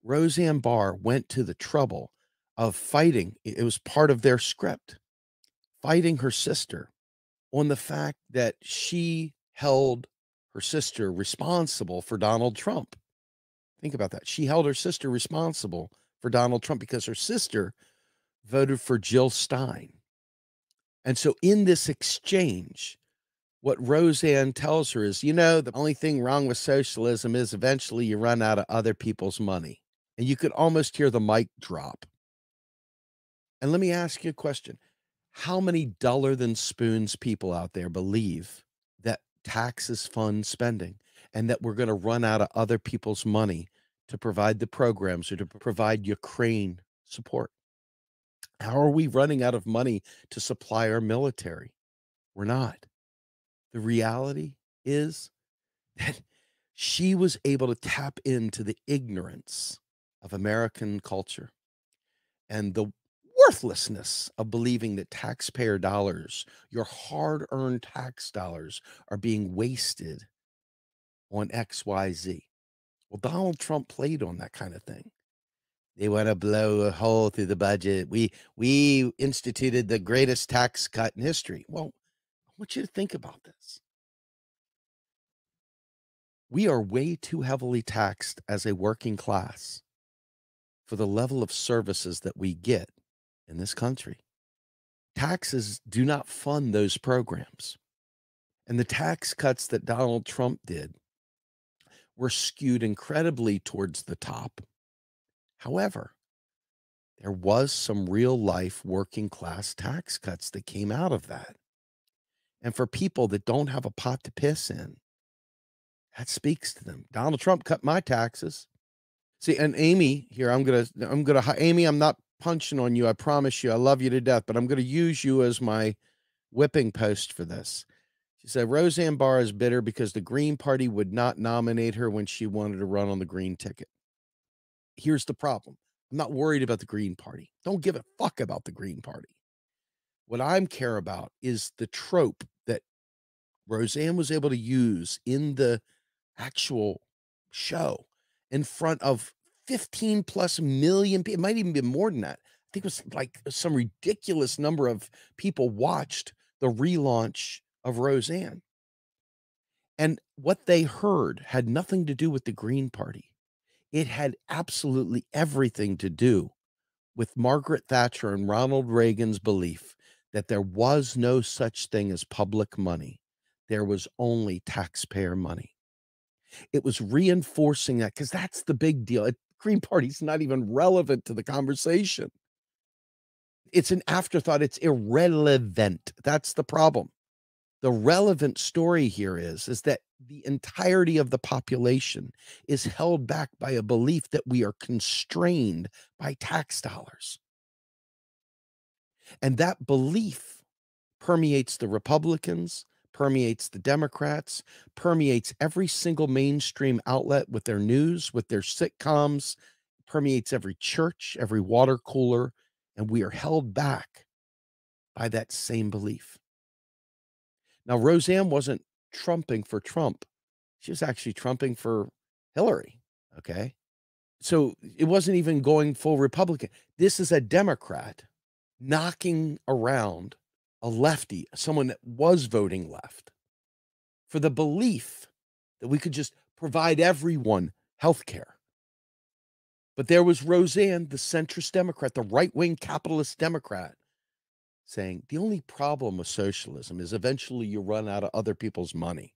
Roseanne Barr went to the trouble of fighting, it was part of their script, fighting her sister on the fact that she held her sister responsible for Donald Trump. Think about that. She held her sister responsible for Donald Trump because her sister voted for Jill Stein. And so in this exchange, what Roseanne tells her is, the only thing wrong with socialism is eventually you run out of other people's money. And you could almost hear the mic drop. And let me ask you a question. How many duller than spoons people out there believe that taxes fund spending and that we're going to run out of other people's money to provide the programs or to provide Ukraine support? How are we running out of money to supply our military? We're not. The reality is that she was able to tap into the ignorance of American culture and the worthlessness of believing that taxpayer dollars, your hard-earned tax dollars, are being wasted on XYZ. Well, Donald Trump played on that kind of thing. They want to blow a hole through the budget. We instituted the greatest tax cut in history. Well, I want you to think about this. We are way too heavily taxed as a working class for the level of services that we get in this country. Taxes do not fund those programs. And the tax cuts that Donald Trump did were skewed incredibly towards the top. However, there was some real life working class tax cuts that came out of that. And for people that don't have a pot to piss in, that speaks to them. Donald Trump cut my taxes. See, and Amy here, Amy, I'm not punching on you. I promise you, I love you to death, but I'm going to use you as my whipping post for this. She said, Roseanne Barr is bitter because the Green Party would not nominate her when she wanted to run on the Green ticket. Here's the problem. I'm not worried about the Green Party. Don't give a fuck about the Green Party. What I care about is the trope that Roseanne was able to use in the actual show in front of 15 plus million people. It might even be more than that. I think it was like some ridiculous number of people watched the relaunch of Roseanne. And what they heard had nothing to do with the Green Party. It had absolutely everything to do with Margaret Thatcher and Ronald Reagan's belief that there was no such thing as public money. There was only taxpayer money. It was reinforcing that because that's the big deal. Green Party's not even relevant to the conversation. It's an afterthought. It's irrelevant. That's the problem. The relevant story here is that the entirety of the population is held back by a belief that we are constrained by tax dollars. And that belief permeates the Republicans, permeates the Democrats, permeates every single mainstream outlet with their news, with their sitcoms, permeates every church, every water cooler, and we are held back by that same belief. Now, Roseanne wasn't trumping for Trump. She was actually trumping for Hillary, okay? So it wasn't even going full Republican. This is a Democrat knocking around a lefty, someone that was voting left, for the belief that we could just provide everyone health care. But there was Roseanne, the centrist Democrat, the right-wing capitalist Democrat, saying the only problem with socialism is eventually you run out of other people's money.